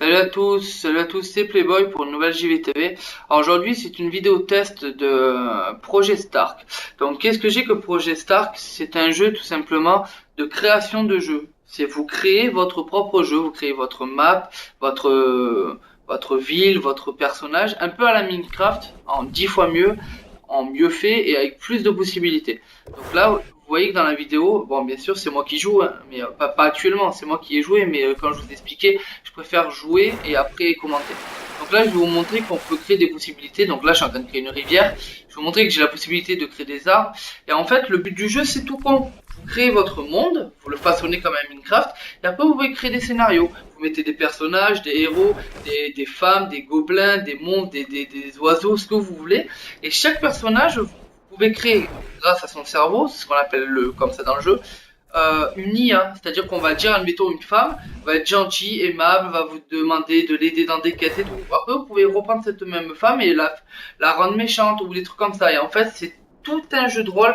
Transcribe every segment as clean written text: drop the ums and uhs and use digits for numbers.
Salut à tous, c'est Playboy pour une nouvelle JVTV. Alors aujourd'hui, c'est une vidéo test de Projet Stark. Donc, qu'est-ce que j'ai que Projet Stark? C'est un jeu tout simplement de création de jeu. C'est vous créez votre propre jeu, vous créez votre map, votre ville, votre personnage, un peu à la Minecraft, en 10 fois mieux, en mieux fait et avec plus de possibilités. Donc là, vous voyez que dans la vidéo, bon, bien sûr, c'est moi qui joue, hein, mais pas actuellement, c'est moi qui ai joué, mais quand je vous expliquais, je préfère jouer et après commenter. Donc là, je vais vous montrer qu'on peut créer des possibilités. Donc là, je suis en train de créer une rivière. Je vais vous montrer que j'ai la possibilité de créer des arbres. Et en fait, le but du jeu, c'est tout con. Vous créez votre monde, vous le façonnez comme un Minecraft, et après vous pouvez créer des scénarios. Vous mettez des personnages, des héros, des femmes, des gobelins, des monstres, des oiseaux, ce que vous voulez. Et chaque personnage, vous pouvez créer, grâce à son cerveau, c'est ce qu'on appelle comme ça dans le jeu, une IA. C'est-à-dire qu'on va dire, admettons, une femme va être gentille, aimable, va vous demander de l'aider dans des quêtes et tout. Après, vous pouvez reprendre cette même femme et la rendre méchante ou des trucs comme ça. Et en fait, c'est tout un jeu de rôle.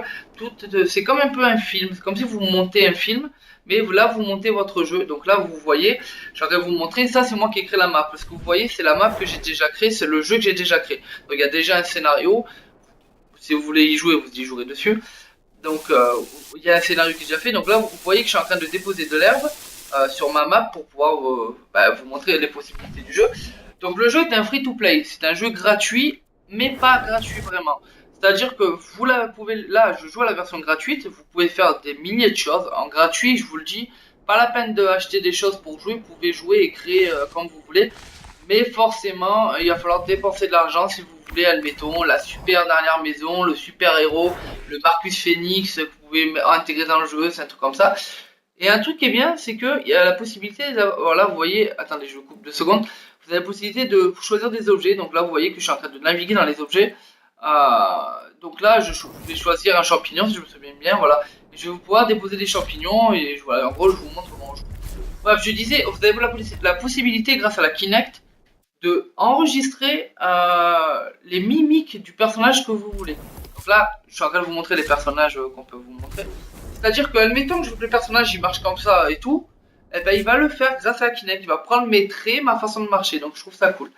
C'est comme un peu un film. C'est comme si vous montez un film. Mais là, vous montez votre jeu. Donc là, vous voyez, je vais vous montrer. Ça, c'est moi qui ai créé la map. Ce que vous voyez, c'est la map que j'ai déjà créée. C'est le jeu que j'ai déjà créé. Donc, il y a déjà un scénario. Si vous voulez y jouer, vous y jouerez dessus. Donc il y a un scénario qui est déjà fait. Donc là, vous voyez que je suis en train de déposer de l'herbe sur ma map pour pouvoir vous montrer les possibilités du jeu. Donc le jeu est un free-to-play. C'est un jeu gratuit, mais pas gratuit vraiment. C'est-à-dire que vous pouvez, là, je joue à la version gratuite. Vous pouvez faire des milliers de choses en gratuit. Je vous le dis, pas la peine d'acheter des choses pour jouer. Vous pouvez jouer et créer comme vous voulez. Mais forcément, il va falloir dépenser de l'argent si vous voulez, admettons, la super dernière maison, le super héros, le Marcus Phoenix que vous pouvez intégrer dans le jeu, c'est un truc comme ça. Et un truc qui est bien, c'est qu'il y a la possibilité, voilà, vous voyez, attendez, je vous coupe 2 secondes, vous avez la possibilité de choisir des objets, donc là, vous voyez que je suis en train de naviguer dans les objets. Donc là, je vais choisir un champignon, si je me souviens bien, voilà. Et je vais pouvoir déposer des champignons, et voilà, en gros, je vous montre comment on joue. Bref, je disais, vous avez la possibilité, grâce à la Kinect, de enregistrer les mimiques du personnage que vous voulez. Donc là, je suis en train de vous montrer les personnages qu'on peut vous montrer. C'est-à-dire que, admettons que je veux que le personnage il marche comme ça et tout, et ben il va le faire grâce à la Kinect. Il va prendre mes traits, ma façon de marcher. Donc je trouve ça cool.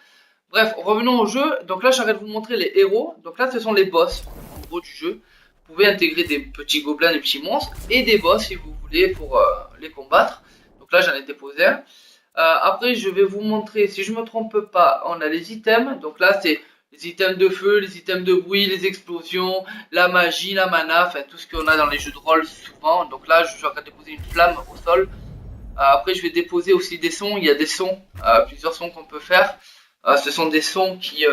Bref, revenons au jeu. Donc là, je suis en train de vous montrer les héros. Donc là, ce sont les boss en gros du jeu. Vous pouvez intégrer des petits gobelins, des petits monstres et des boss si vous voulez pour les combattre. Donc là, j'en ai déposé un. Après, je vais vous montrer, si je me trompe pas, on a les items. Donc là, c'est les items de feu, les items de bruit, les explosions, la magie, la mana, enfin tout ce qu'on a dans les jeux de rôle souvent. Donc là, je suis en train de déposer une flamme au sol. Après, je vais déposer aussi des sons. Il y a des sons, plusieurs sons qu'on peut faire. Ce sont des sons qui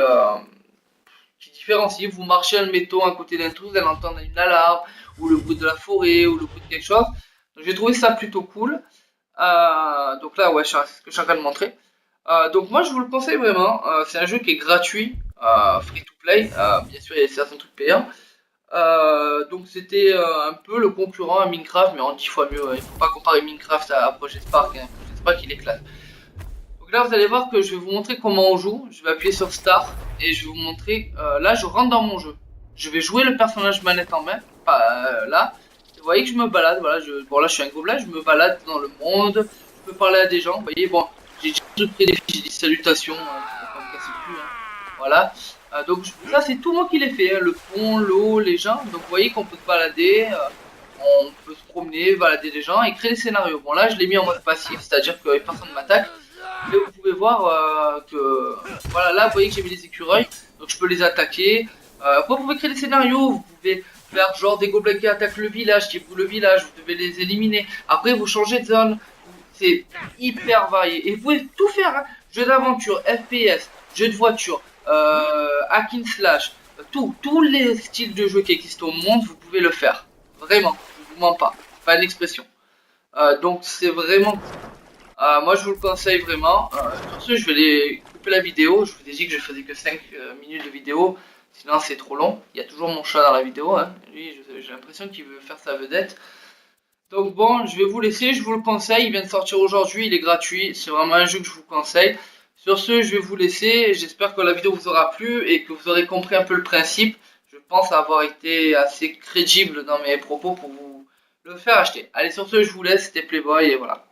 différencient. Vous marchez, admettons, à côté d'un truc, vous allez entendre une alarme, ou le bruit de la forêt, ou le bruit de quelque chose. Donc j'ai trouvé ça plutôt cool. Donc là, ouais, c'est ce que je suis en train de montrer. Donc moi, je vous le conseille vraiment. C'est un jeu qui est gratuit, free to play. Bien sûr, il y a certains trucs payants. Donc c'était un peu le concurrent à Minecraft, mais en 10 fois mieux. Il faut pas comparer Minecraft à Project Spark. Hein. Project Spark, il éclate. Donc là, vous allez voir que je vais vous montrer comment on joue. Je vais appuyer sur Start et je vais vous montrer. Là, je rentre dans mon jeu. Je vais jouer le personnage manette en main. Là. Vous voyez que je me balade. Voilà, bon, là, je suis un gobelin. Je me balade dans le monde. Je peux parler à des gens. Vous voyez, bon, j'ai déjà pris des fiches. J'ai dit salutations. Pas me casser le cul. Hein. Voilà. Donc ça, c'est tout moi qui l'ai fait. Hein. Le pont, l'eau, les gens. Donc vous voyez qu'on peut se balader. On peut se promener, balader des gens et créer des scénarios. Bon, là, je l'ai mis en mode passif. C'est-à-dire que personne ne m'attaque. Et vous pouvez voir que voilà, là vous voyez que j'ai mis des écureuils, donc je peux les attaquer. Après vous pouvez créer des scénarios, vous pouvez faire genre des gobelins qui attaquent le village, qui brûlent le village, vous devez les éliminer. Après vous changez de zone, c'est hyper varié. Et vous pouvez tout faire, hein. Jeu d'aventure, FPS, jeu de voiture, hack and slash, tous les styles de jeu qui existent au monde, vous pouvez le faire. Vraiment, je vous mens pas, pas d'expression. Donc c'est vraiment moi je vous le conseille vraiment. Sur ce, je vais couper la vidéo. Je vous ai dit que je faisais que 5 minutes de vidéo. Sinon c'est trop long. Il y a toujours mon chat dans la vidéo. Hein. Lui, j'ai l'impression qu'il veut faire sa vedette. Donc bon, je vais vous laisser. Je vous le conseille. Il vient de sortir aujourd'hui. Il est gratuit. C'est vraiment un jeu que je vous conseille. Sur ce, je vais vous laisser. J'espère que la vidéo vous aura plu et que vous aurez compris un peu le principe. Je pense avoir été assez crédible dans mes propos pour vous le faire acheter. Allez, sur ce, je vous laisse. C'était Playboy et voilà.